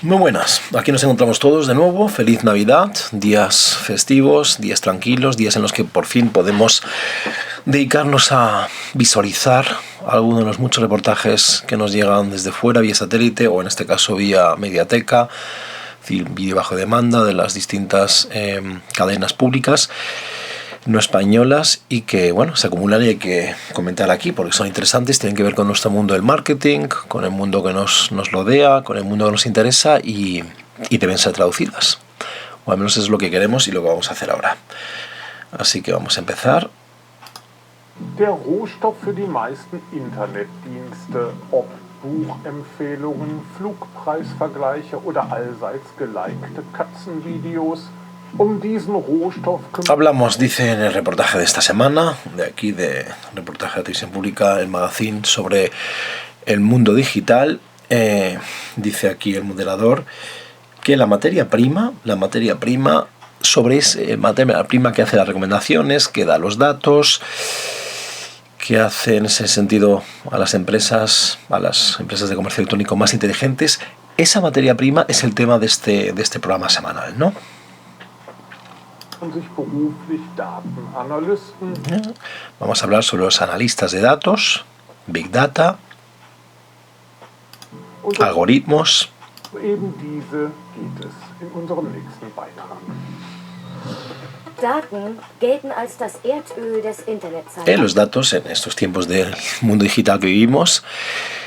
Muy buenas, aquí nos encontramos todos de nuevo. Feliz Navidad, días festivos, días tranquilos, días en los que por fin podemos dedicarnos a visualizar algunos de los muchos reportajes que nos llegan desde fuera vía satélite o en este caso vía Mediateca, es decir, vídeo bajo demanda de las distintas cadenas públicas no españolas y que bueno se acumulan y hay que comentar aquí porque son interesantes, tienen que ver con nuestro mundo del marketing, con el mundo que nos rodea, con el mundo que nos interesa y deben ser traducidas, o al menos es lo que queremos y lo que vamos a hacer ahora. Así que vamos a empezar. Der Rohstoff für die meisten Internetdienste, ob Buchempfehlungen, Flugpreisvergleiche oder allseits gelikte Katzenvideos. Hablamos, dice en el reportaje de esta semana, de aquí de reportaje de televisión pública, el magazine sobre el mundo digital, dice aquí el moderador que la materia prima sobre ese materia prima que hace las recomendaciones, que da los datos, que hace en ese sentido a las empresas de comercio electrónico más inteligentes, esa materia prima es el tema de este programa semanal, ¿no? Vamos a hablar sobre los analistas de datos, Big Data, algoritmos. Los datos en estos tiempos del mundo digital que vivimos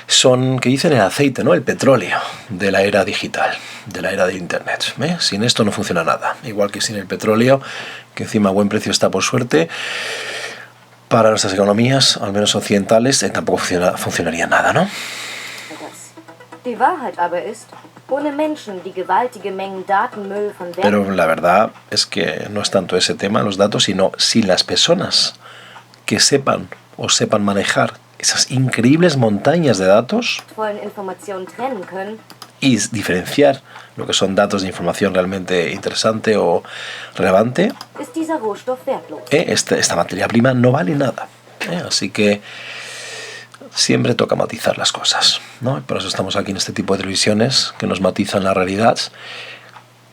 son, que dicen, el aceite, ¿no? El petróleo de la era digital, de la era de Internet. Sin esto no funciona nada. Igual que sin el petróleo, que encima a buen precio está por suerte, para nuestras economías, al menos occidentales, tampoco funcionaría nada, ¿no? Pero la verdad es que no es tanto ese tema, los datos, sino sin las personas que sepan manejar esas increíbles montañas de datos y diferenciar lo que son datos de información realmente interesante o relevante, esta materia prima no vale nada. Así que siempre toca matizar las cosas, ¿no? Por eso estamos aquí en este tipo de televisiones que nos matizan la realidad,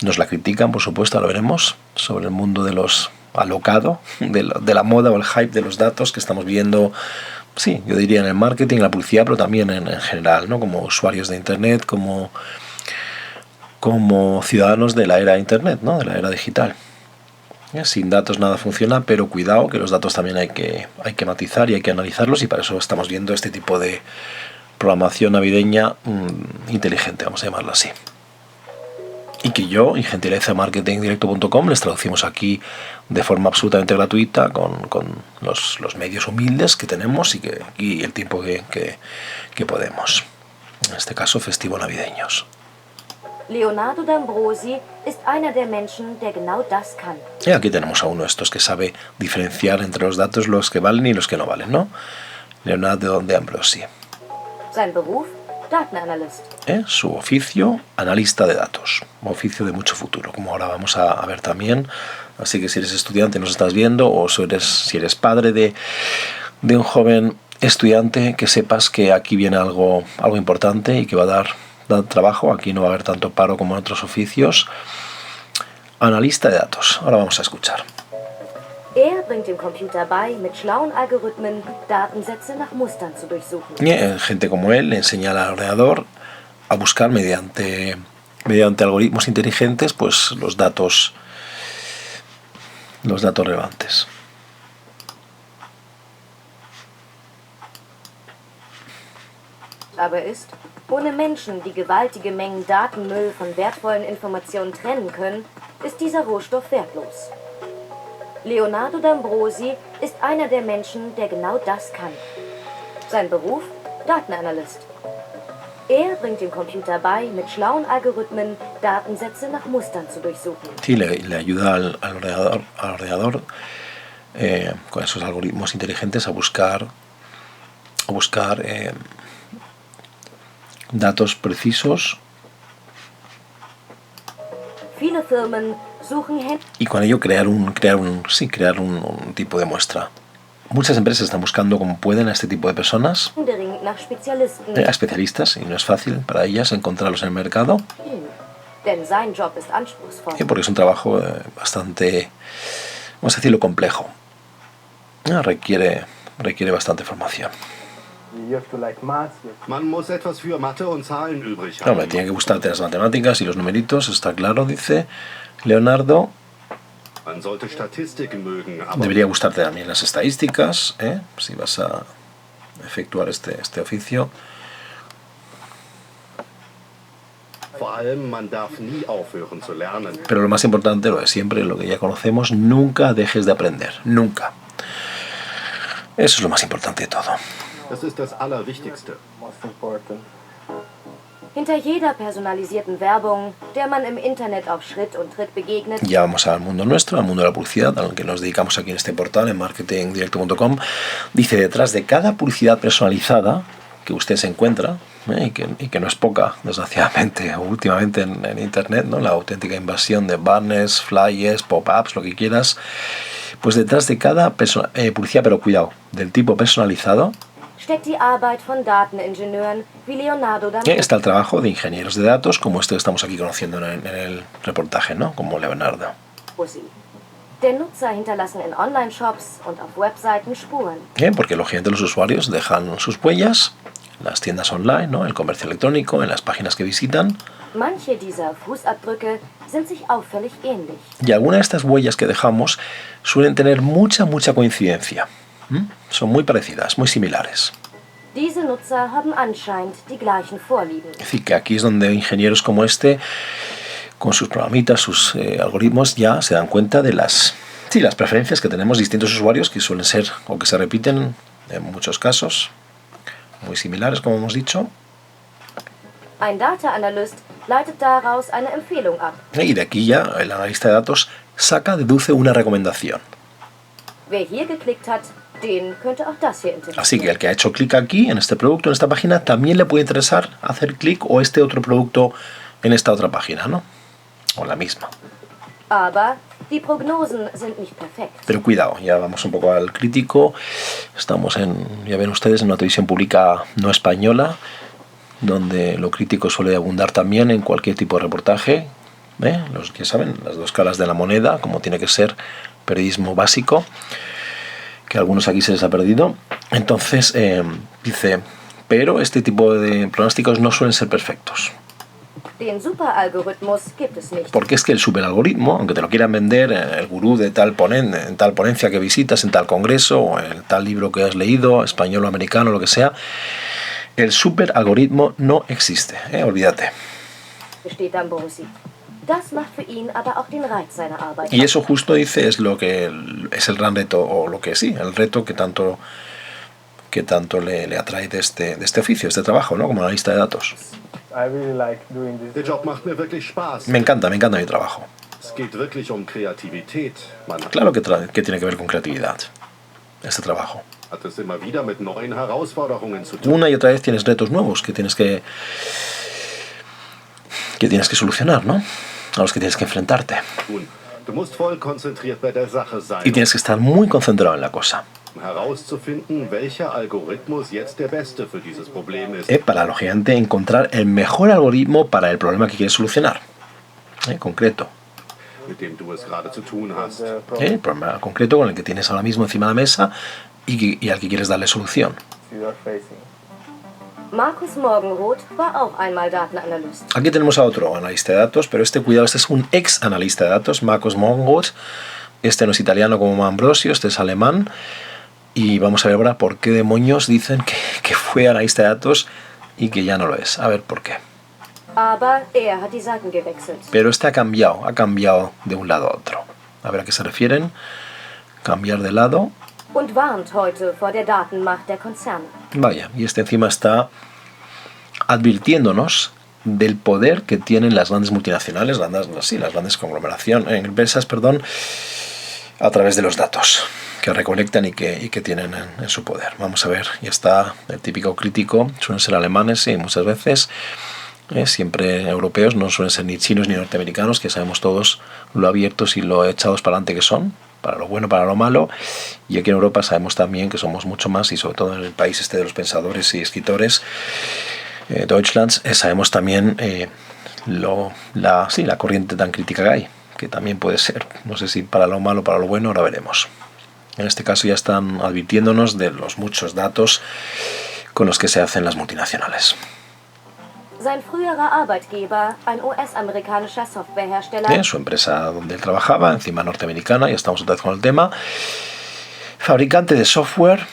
nos la critican, por supuesto, lo veremos, sobre el mundo de los alocado, de la moda o el hype de los datos que estamos viendo. Sí, yo diría en el marketing, en la publicidad, pero también en general, ¿no? Como usuarios de Internet, como ciudadanos de la era de Internet, ¿no? De la era digital. Sin datos nada funciona, pero cuidado que los datos también hay que matizar y hay que analizarlos, y para eso estamos viendo este tipo de programación navideña inteligente, vamos a llamarlo así. Y que yo, en gentilezamarketingdirecto.com, les traducimos aquí de forma absolutamente gratuita con los medios humildes que tenemos y el tiempo que podemos. En este caso, festivo navideños. Leonardo D'Ambrosi ist einer der Menschen, der genau das kann. Y aquí tenemos a uno de estos que sabe diferenciar entre los datos, los que valen y los que no valen, ¿no? Leonardo D'Ambrosi. Sein Beruf, Datenanalyst. Su oficio, analista de datos. Un oficio de mucho futuro, como ahora vamos a ver también. Así que si eres estudiante y nos estás viendo, o si eres padre de un joven estudiante, que sepas que aquí viene algo importante y que va a dar trabajo. Aquí no va a haber tanto paro como en otros oficios. Analista de datos. Ahora vamos a escuchar. Bringt dem Computer bei, mit schlauen Algorithmen Datensätze nach Mustern zu durchsuchen. Gente como él le enseña al ordenador a buscar mediante algoritmos inteligentes, pues los datos relevantes. Aber ist, ohne Menschen, die gewaltige Mengen Datenmüll von wertvollen Informationen trennen können, ist dieser Rohstoff wertlos. Leonardo D'Ambrosi ist einer der Menschen, der genau das kann. Sein Beruf, Datenanalyst. Bringt dem Computer bei, mit schlauen Algorithmen Datensätze nach Mustern zu durchsuchen. Sí, le ayuda al ordenador con esos algoritmos inteligentes a buscar datos precisos y con ello crear un tipo de muestra. muchas empresas están buscando como pueden a este tipo de personas, händeringend nach Spezialisten. a especialistas, y no es fácil para ellas encontrarlos en el mercado, Denn sein Job ist anspruchsvoll. porque es un trabajo bastante, vamos a decirlo, complejo. Requiere bastante formación. You have to like maths. Man muss etwas für Mathe und Zahlen übrig Hombre, haben. tiene que gustarte las matemáticas y los numeritos, está claro, dice Leonardo. Man sollte Statistiken mögen, aber Debería gustarte también las estadísticas, si vas a efectuar este oficio. vor allem man darf nie aufhören zu lernen. Pero lo más importante, lo de siempre, lo que ya conocemos, nunca dejes de aprender. Nunca. Eso es lo más importante de todo. Das ist das Allerwichtigste. Most important. Hinter jeder personalisierten Werbung, der man im Internet auf Schritt und Tritt begegnet, Ya vamos al mundo nuestro, al mundo de la publicidad, al que nos dedicamos aquí en este portal, en marketingdirecto.com. Dice, detrás de cada publicidad personalizada que usted se encuentra, y que no es poca, desgraciadamente, o últimamente en Internet, ¿no? La auténtica invasión de banners, flyers, pop-ups, lo que quieras, pues detrás de cada publicidad, pero cuidado, del tipo personalizado, steckt die Arbeit von Dateningenieuren wie Leonardo da Vinci. está el trabajo de ingenieros de datos, como este que estamos aquí conociendo en el reportaje, ¿no? Como Leonardo. Der Nutzer hinterlassen in Online-Shops und auf Webseiten Spuren. Porque lógicamente los usuarios dejan sus huellas en las tiendas online, ¿no? El comercio electrónico, en las páginas que visitan. Manche dieser Fußabdrücke sind sich auffällig ähnlich. Y algunas de estas huellas que dejamos suelen tener mucha coincidencia. Son muy parecidas, muy similares. Diese Nutzer haben anscheinend die gleichen Vorlieben. Es decir, que aquí es donde ingenieros como este, con sus programitas, sus algoritmos, ya se dan cuenta de las preferencias que tenemos distintos usuarios, que suelen ser o que se repiten en muchos casos, muy similares, como hemos dicho. Ein Data-Analyst leitet daraus eine Empfehlung ab. Y de aquí ya el analista de datos deduce una recomendación. Wer hier geklickt hat, den könnte auch das hier interessieren. Así que el que ha hecho clic aquí, en este producto, en esta página, también le puede interesar hacer clic o este otro producto en esta otra página, ¿no? O la misma. Aber die Prognosen sind nicht perfekt. Pero cuidado, ya vamos un poco al crítico. Estamos ya ven ustedes, en una televisión pública no española, donde lo crítico suele abundar también en cualquier tipo de reportaje. Los que saben, las dos caras de la moneda, como tiene que ser periodismo básico, que a algunos aquí se les ha perdido. Entonces, dice, pero este tipo de pronósticos no suelen ser perfectos. Den Superalgorithmus gibt es nicht. Porque es que el superalgoritmo, aunque te lo quieran vender el gurú de en tal ponencia que visitas, en tal congreso, o en tal libro que has leído, español o americano, lo que sea, el superalgoritmo no existe, olvídate. Gesteht Ambrosi. Das macht für ihn aber auch den Reiz seiner Arbeit. Y eso justo, dice, es lo que es el gran reto, o lo que sí, el reto que tanto le atrae de este oficio, este trabajo, ¿no? Como analista de datos. I really like doing this. Der Job macht mir wirklich Spaß. Me encanta mi trabajo. Es geht wirklich um Kreativität. Man Claro que tiene que ver con creatividad, este trabajo. hat es immer wieder mit neuen Herausforderungen zu tun. Una y otra vez tienes retos nuevos que tienes que solucionar, ¿no? A los que tienes que enfrentarte. Du musst voll konzentriert bei der Sache sein, Y tienes que estar muy concentrado en la cosa. um herauszufinden, welcher Algorithmus jetzt der beste für dieses Problem ist. Para, lógicamente, encontrar el mejor algoritmo para el problema que quieres solucionar. Concreto. Mit dem du es gerade zu tun hast. El problema concreto con el que tienes ahora mismo encima de la mesa y al que quieres darle solución. You are facing. Markus Morgenroth war auch einmal Datenanalyst. Aquí tenemos a otro analista de datos, pero cuidado, este es un ex analista de datos, Markus Morgenroth. Este no es italiano como Ambrosio, este es alemán. Y vamos a ver ahora por qué demonios dicen que fue analista de datos y que ya no lo es. A ver por qué. Aber hat die Seiten gewechselt. Pero este ha cambiado de un lado a otro. A ver a qué se refieren. Cambiar de lado. Und warnt heute vor der Datenmacht der Konzerne. Vaya, y este encima está advirtiéndonos del poder que tienen las grandes multinacionales, las grandes empresas, a través de los datos que recolectan y que tienen en su poder. Vamos a ver, y está el típico crítico, suelen ser alemanes, sí, muchas veces, siempre europeos, no suelen ser ni chinos ni norteamericanos, que sabemos todos lo abiertos y lo echados para adelante que son, para lo bueno, para lo malo. Y aquí en Europa sabemos también que somos mucho más, y sobre todo en el país este de los pensadores y escritores, Deutschland, sabemos también la corriente tan crítica que hay, que también puede ser, no sé si para lo malo o para lo bueno, ahora veremos. En este caso ya están advirtiéndonos de los muchos datos con los que se hacen las multinacionales. Sein früherer Arbeitgeber, ein US-amerikanischer Softwarehersteller. Su empresa donde él trabajaba, encima norteamericana, ya estamos otra vez con el tema. Fabricante de software.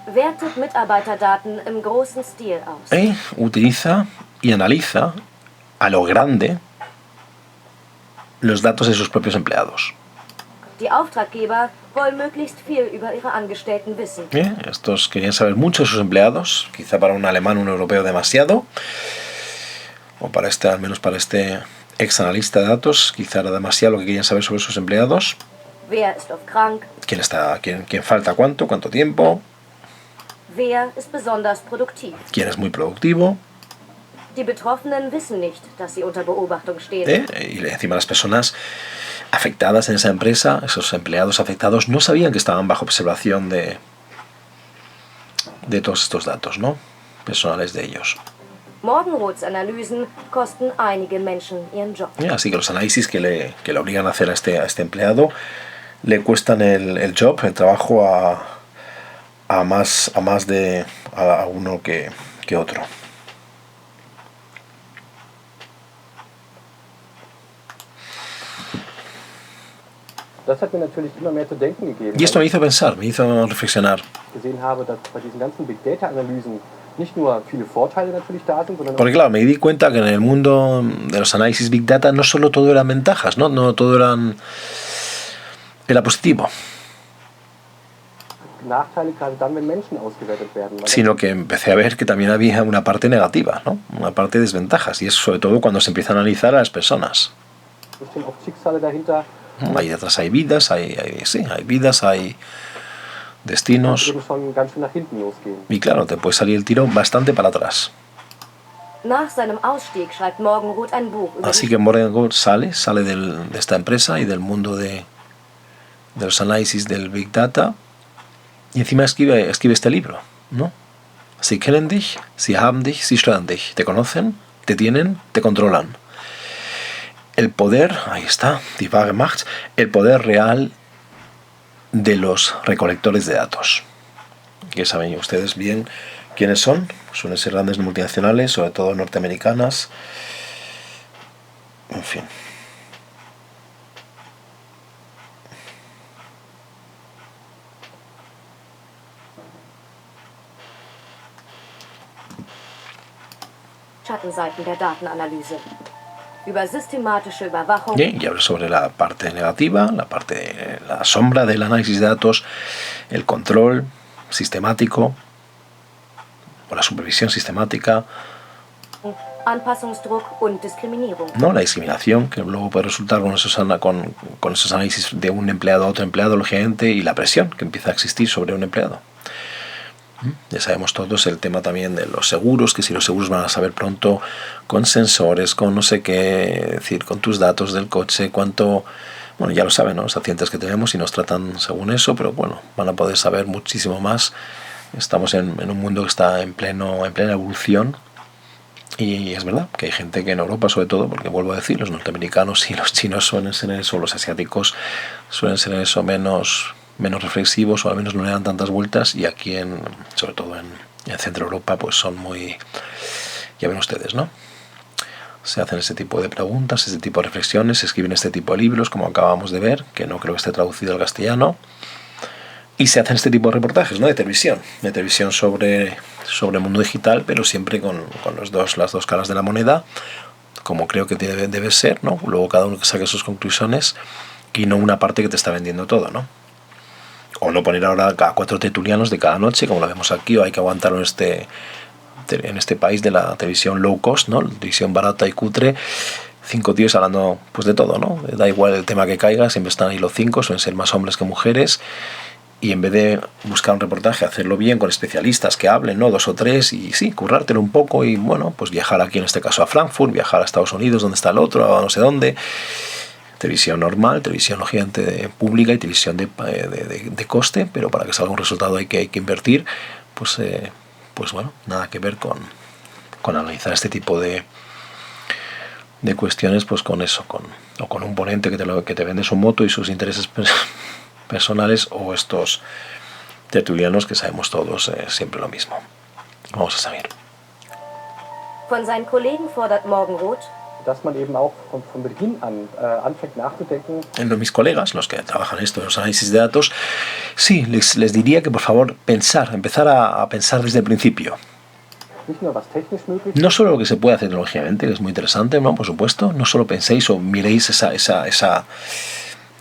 Wertet Mitarbeiterdaten im großen Stil aus. Utiliza y analiza a lo grande los datos de sus propios empleados. Die Auftraggeber wollen möglichst viel über ihre Angestellten wissen. Estos querían saber mucho de sus empleados, quizá para un alemán o un europeo demasiado, o para al menos para este ex analista de datos, quizá era demasiado lo que querían saber sobre sus empleados. Wer ist oft krank? ¿Quién falta cuánto tiempo? Wer ist besonders produktiv? ¿Quién es muy productivo? Die Betroffenen wissen nicht, dass sie unter Beobachtung stehen. Y encima las personas afectadas en esa empresa, esos empleados afectados, no sabían que estaban bajo observación de todos estos datos, ¿no?, personales de ellos. Morgenroths Analysen kosten einige Menschen ihren Job. Así que los análisis que le obligan a hacer a este empleado le cuestan el job, el trabajo a uno que otro. Das hat mir natürlich immer mehr zu denken gegeben. Y esto me hizo pensar, me hizo reflexionar. Gesehen habe, dass bei diesen ganzen Big Data Analysen nicht nur viele Vorteile natürlich da sind, sondern Porque claro, me di cuenta que en el mundo de los análisis Big Data no solo todo eran ventajas, no todo era positivo, Nachteile, gerade dann, wenn Menschen ausgewertet werden. sino que empecé a ver que también había una parte negativa, ¿no?, una parte de desventajas, y es sobre todo cuando se empieza a analizar a las personas. Es stehen oft Schicksale dahinter. Ahí detrás hay vidas, hay vidas, hay destinos, Eben schon ganz schön nach hinten losgehen. y claro, te puede salir el tiro bastante para atrás. Nach seinem Ausstieg schreibt Morgenroth ein Buch über Así que Morgenroth sale de esta empresa y del mundo de los análisis del Big Data, y encima escribe este libro, ¿no? Sie kennen dich, sie haben dich, sie steuern dich. Te conocen, te tienen, te controlan. El poder, ahí está, die wahre Macht, el poder real de los recolectores de datos. Que saben ustedes bien quiénes son. Suelen ser grandes multinacionales, sobre todo norteamericanas. En fin. Schattenseiten der Datenanalyse. Über systematische Überwachung. Y habla sobre la parte negativa, la sombra del análisis de datos, el control sistemático o la supervisión sistemática, Anpassungsdruck und Diskriminierung. ¿no?, la discriminación que luego puede resultar con esos análisis de un empleado a otro empleado, lógicamente, y la presión que empieza a existir sobre un empleado. Ya sabemos todos el tema también de los seguros, que si los seguros van a saber pronto con sensores, con no sé qué, es decir, con tus datos del coche, cuánto, bueno, ya lo saben, ¿no?, los accidentes que tenemos y nos tratan según eso, pero bueno, van a poder saber muchísimo más. Estamos en un mundo que está en plena evolución, y es verdad que hay gente que en Europa, sobre todo, porque vuelvo a decir, los norteamericanos y los chinos suelen ser en eso, los asiáticos suelen ser en eso menos reflexivos, o al menos no le dan tantas vueltas, y aquí sobre todo en Centro Europa, pues son muy, ya ven ustedes, ¿no? Se hacen este tipo de preguntas, este tipo de reflexiones, se escriben este tipo de libros, como acabamos de ver, que no creo que esté traducido al castellano, y se hacen este tipo de reportajes, ¿no?, de televisión sobre el mundo digital, pero siempre con las dos caras de la moneda, como creo que debe ser, ¿no? Luego cada uno que saque sus conclusiones, y no una parte que te está vendiendo todo, ¿no? O no poner ahora a 4 tertulianos de cada noche, como lo vemos aquí, o hay que aguantarlo en este país de la televisión low cost, ¿no?, la televisión barata y cutre, 5 tíos hablando pues de todo, ¿no? Da igual el tema que caiga, siempre están ahí los 5, suelen ser más hombres que mujeres, y en vez de buscar un reportaje, hacerlo bien con especialistas que hablen, ¿no?, 2 o 3, y sí, currártelo un poco, y bueno, pues viajar aquí en este caso a Frankfurt, viajar a Estados Unidos, donde está el otro, a no sé dónde, televisión normal, televisión lógicamente pública y televisión de coste, pero para que salga un resultado hay que invertir, pues bueno, nada que ver con analizar este tipo de cuestiones, pues con eso, o con un ponente que te vende su moto y sus intereses personales, o estos tertulianos que sabemos todos siempre lo mismo. Vamos a saber. Von seinen Kollegen fordert Morgenroth, dass man eben auch von Beginn an anfängt nachzudenken. En mis colegas, los que trabajan esto, en los análisis de datos, sí, les diría que por favor empezar a pensar desde el principio. Nicht nur was technisch möglich. No solo lo que se puede hacer tecnológicamente, que es muy interesante, ¿no? Por supuesto, no solo penséis o miréis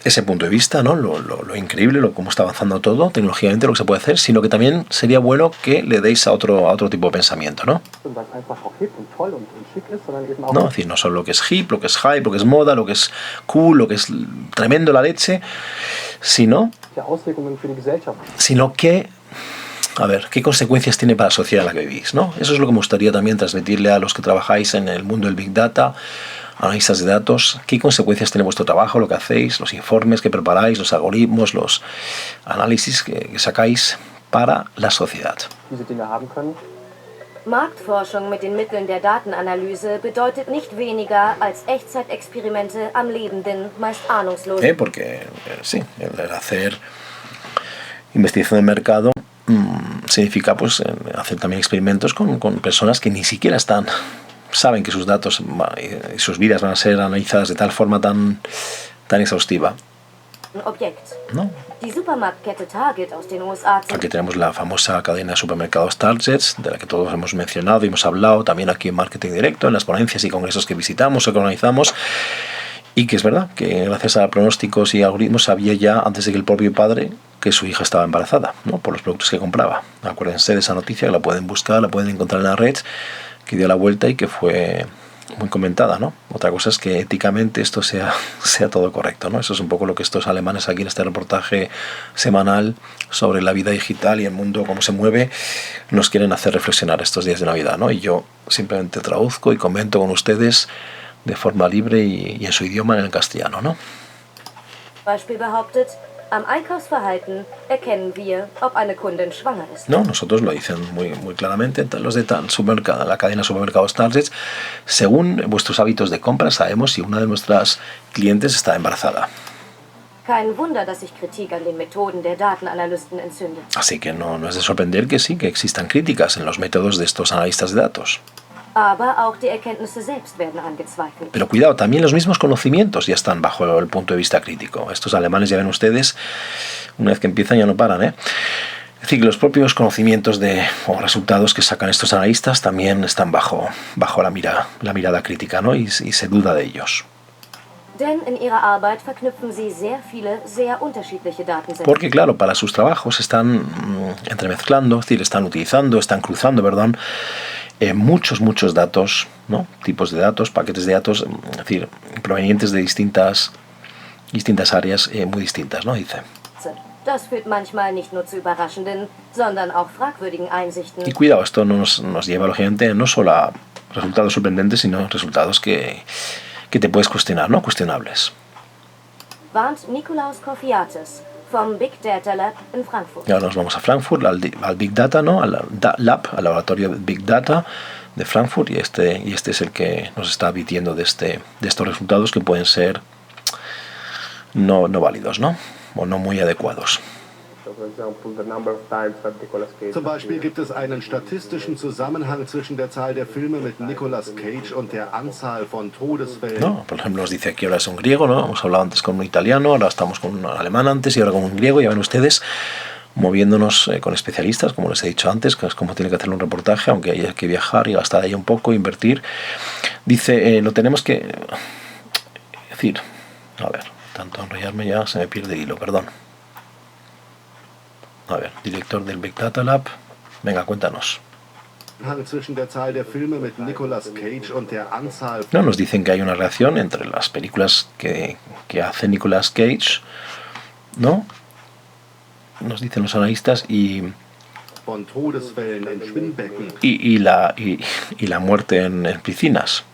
ese punto de vista, ¿no? Lo increíble, cómo está avanzando todo, tecnológicamente lo que se puede hacer, sino que también sería bueno que le deis a otro tipo de pensamiento, ¿no? No, es decir, no solo lo que es hip, lo que es hype, lo que es moda, lo que es cool, lo que es tremendo la leche, sino que, a ver, ¿qué consecuencias tiene para la sociedad en la que vivís, ¿no? Eso es lo que me gustaría también transmitirle a los que trabajáis en el mundo del Big Data, analistas de datos, qué consecuencias tiene vuestro trabajo, lo que hacéis, los informes que preparáis, los algoritmos, los análisis que sacáis para la sociedad. Marktforschung mit den Mitteln der Datenanalyse bedeutet nicht weniger als Echtzeitexperimente am lebenden, meist ahnungslosen. Porque, sí, el hacer investigación de mercado significa pues hacer también experimentos con personas que ni siquiera saben que sus datos y sus vidas van a ser analizadas de tal forma tan exhaustiva. Objekt. ¿No? Die Supermarktkette Target aus den USA. Aquí tenemos la famosa cadena de supermercados Target, de la que todos hemos mencionado y hemos hablado también aquí en Marketing Directo, en las ponencias y congresos que visitamos o que organizamos. Y que es verdad que gracias a pronósticos y algoritmos sabía ya antes de que el propio padre que su hija estaba embarazada, ¿no? Por los productos que compraba. Acuérdense de esa noticia, que la pueden buscar, la pueden encontrar en la red, que dio la vuelta y que fue muy comentada, ¿no? Otra cosa es que éticamente esto sea todo correcto, ¿no? Eso es un poco lo que estos alemanes aquí en este reportaje semanal sobre la vida digital y el mundo, cómo se mueve, nos quieren hacer reflexionar estos días de Navidad, ¿no? Y yo simplemente traduzco y comento con ustedes de forma libre y en su idioma, en el castellano, ¿no? Beispiel behauptet, am Einkaufsverhalten erkennen wir, ob eine Kundin schwanger ist. No, nosotros lo dicen muy claramente, los de supermercado, la cadena de supermercados Target, según vuestros hábitos de compra sabemos si una de nuestras clientes está embarazada. Kein Wunder, dass sich Kritik an den Methoden der Datenanalysten entzündet. Así que no es de sorprender que sí, que existan críticas en los métodos de estos analistas de datos. Aber auch die Erkenntnisse selbst werden angezweifelt. Pero cuidado, también los mismos conocimientos ya están bajo el punto de vista crítico. Estos alemanes, ya ven ustedes, una vez que empiezan ya no paran, ¿eh? Es decir, que los propios conocimientos o resultados que sacan estos analistas también están bajo la mirada crítica, ¿no? Y se duda de ellos. Denn in ihrer Arbeit verknüpfen sie sehr viele, sehr unterschiedliche Datensätze. Porque claro, para sus trabajos están entremezclando, es decir, están cruzando, muchos datos, ¿no? Tipos de datos, paquetes de datos, es decir, provenientes de distintas áreas muy distintas, ¿no? Dice. Das führt manchmal nicht nur zu überraschenden, sondern auch fragwürdigen Einsichten. Y cuidado, esto nos lleva lógicamente no solo a resultados sorprendentes, sino resultados que te puedes cuestionar, ¿no? Cuestionables. Warnt Nikolaus Kofiates vom Big Data Lab en Frankfurt. Y ahora nos vamos a Frankfurt, al Big Data, ¿no? Al laboratorio Big Data de Frankfurt, y este es el que nos está advirtiendo de estos resultados que pueden ser no válidos, ¿no? O no muy adecuados. Zum Beispiel gibt es einen statistischen Zusammenhang zwischen der Zahl der Filme mit Nicolas Cage und der Anzahl von Todesfällen. No, por ejemplo, nos dice aquí ahora es un griego, ¿no? Hemos hablado antes con un italiano, ahora estamos con un alemán antes y ahora con un griego. Ya ven ustedes, moviéndonos con especialistas, como les he dicho antes, que es como tiene que hacer un reportaje, aunque haya que viajar y gastar ahí un poco, invertir. Dice, lo tenemos que... Es decir, a ver, tanto enrollarme ya se me pierde el hilo, perdón. A ver, director del Big Data Lab. Venga, cuéntanos. Zwischen der Zahl der Filme mit Nicolas Cage und der Anzahl. No, nos dicen que hay una relación entre las películas que hace Nicolas Cage, ¿no? Nos dicen los analistas y Von Todesfällen in Schwimmbecken. y la muerte en piscinas.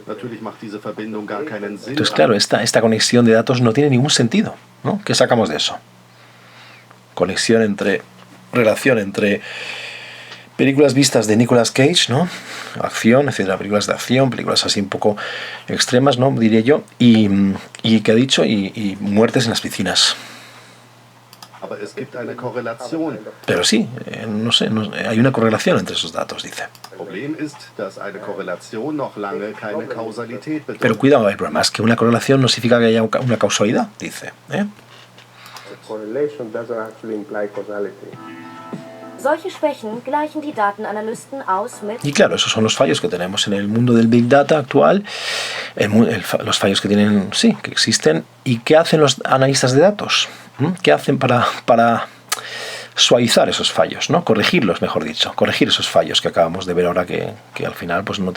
Natürlich macht diese Verbindung gar keinen Sinn. Entonces, claro, esta conexión de datos no tiene ningún sentido, ¿no? ¿Qué sacamos de eso? Relación entre películas vistas de Nicolas Cage, ¿no? Acción, etcétera, películas de acción, películas así un poco extremas, ¿no? Diría yo, y ¿qué ha dicho? Y muertes en las piscinas. Aber es gibt eine Korrelation. Pero sí, hay una correlación entre esos datos, dice. Problem ist, dass eine Korrelation noch lange keine Kausalität bedeutet. Pero cuidado, el problema es que una correlación no significa que haya una causalidad, dice. Correlation doesn't actually imply causality. Solche Schwächen gleichen die Datenanalysten aus mit Y claro, esos son los fallos que tenemos en el mundo del Big Data actual, los fallos que tienen, sí, que existen. ¿Y qué hacen los analistas de datos? ¿Qué hacen para suavizar esos fallos, ¿no? Corregirlos, mejor dicho, corregir esos fallos que acabamos de ver ahora que al final pues no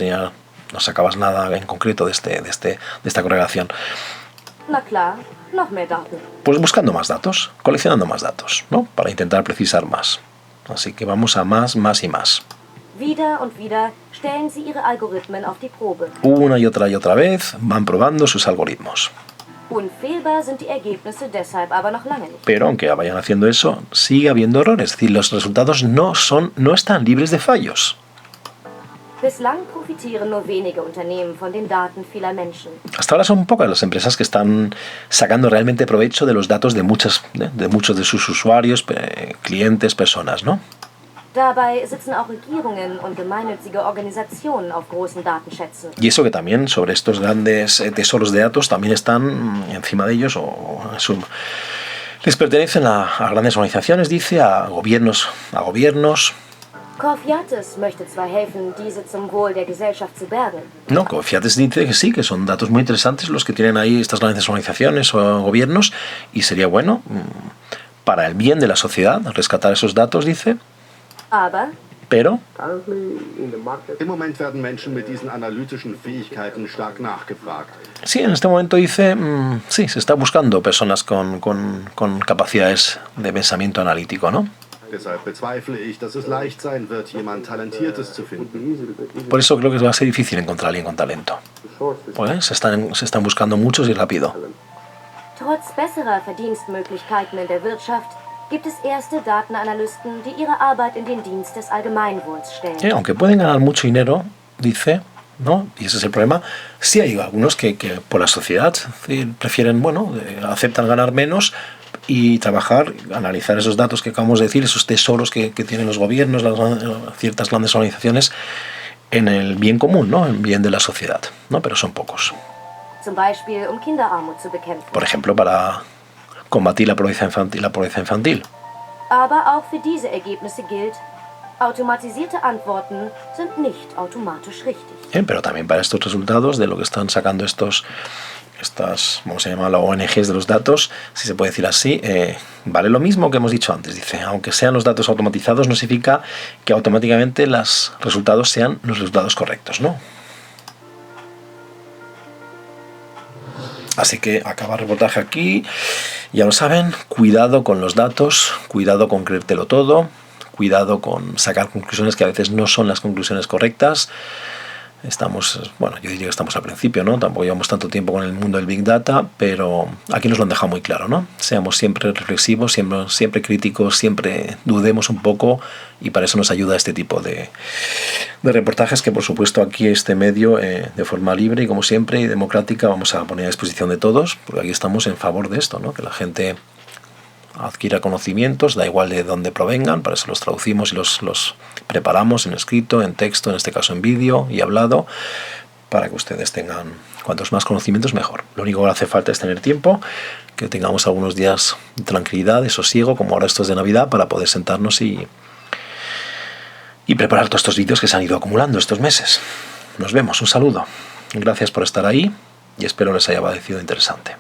sacabas nada en concreto de esta correlación? Na klar, noch mehr Daten. Pues buscando más datos, coleccionando más datos, ¿no? Para intentar precisar más. Así que vamos a más y más. Wieder und wieder stellen sie ihre Algorithmen auf die Probe. Una y otra vez van probando sus algoritmos. Unfehlbar sind die Ergebnisse deshalb aber noch lange nicht. Pero aunque vayan haciendo eso, sigue habiendo errores. Es decir, los resultados no están libres de fallos. Bislang profitieren nur wenige Unternehmen von den Daten vieler Menschen. Hasta ahora son pocas las empresas que están sacando realmente provecho de los datos de muchos de sus usuarios, clientes, personas, ¿no? Dabei sitzen auch Regierungen und gemeinnützige Organisationen auf großen Datenschätzen. Y eso que también sobre estos grandes tesoros de datos también están encima de ellos les pertenecen a grandes organizaciones, dice, a gobiernos. Corfiates möchte zwar helfen, diese zum Wohl der Gesellschaft zu bergen. No, Corfiates dice que sí, que son datos muy interesantes los que tienen ahí estas grandes organizaciones o gobiernos, y sería bueno para el bien de la sociedad rescatar esos datos, dice. Pero Im Moment werden Menschen mit diesen analytischen Fähigkeiten stark nachgefragt. sí, en este momento dice, sí, se está buscando personas con capacidades de pensamiento analítico, ¿no? Deshalb bezweifle ich, dass es leicht sein wird, jemand Talentiertes zu finden. Por eso creo que va a ser difícil encontrar a alguien con talento. Pues, se están buscando muchos y rápido. Trotz besserer Verdienstmöglichkeiten in der Wirtschaft gibt es erste Datenanalysten, die ihre Arbeit in den Dienst des Allgemeinwohls stellen. Aunque pueden ganar mucho dinero, dice, ¿no? Y ese es el problema. Sí hay algunos que por la sociedad prefieren, aceptan ganar menos y trabajar, analizar esos datos que acabamos de decir, esos tesoros que tienen los gobiernos, ciertas grandes organizaciones, en el bien común, ¿no? En bien de la sociedad, ¿no? Pero son pocos. Zum Beispiel, Kinderarmut zu bekämpfen. Por ejemplo, para combatir la pobreza infantil. Aber auch für diese Ergebnisse gilt, automatisierte Antworten sind nicht automatisch richtig. Pero también para estos resultados de lo que están sacando estas, vamos a llamarlo ONGs de los datos, si se puede decir así, vale lo mismo que hemos dicho antes. Dice, aunque sean los datos automatizados, no significa que automáticamente los resultados sean los resultados correctos, ¿no? Así que acaba el reportaje aquí. Ya lo saben, cuidado con los datos, cuidado con creértelo todo, cuidado con sacar conclusiones que a veces no son las conclusiones correctas. Yo diría que estamos al principio, ¿no? Tampoco llevamos tanto tiempo con el mundo del Big Data, pero aquí nos lo han dejado muy claro, ¿no? Seamos siempre reflexivos, siempre críticos, siempre dudemos un poco, y para eso nos ayuda este tipo de reportajes que, por supuesto, aquí este medio, de forma libre y como siempre y democrática, vamos a poner a disposición de todos, porque aquí estamos en favor de esto, ¿no? Que la gente adquiera conocimientos, da igual de dónde provengan, para eso los traducimos y los preparamos en escrito, en texto, en este caso en vídeo y hablado, para que ustedes tengan cuantos más conocimientos mejor. Lo único que hace falta es tener tiempo, que tengamos algunos días de tranquilidad, de sosiego, como ahora estos de Navidad, para poder sentarnos y preparar todos estos vídeos que se han ido acumulando estos meses. Nos vemos, un saludo. Gracias por estar ahí y espero les haya parecido interesante.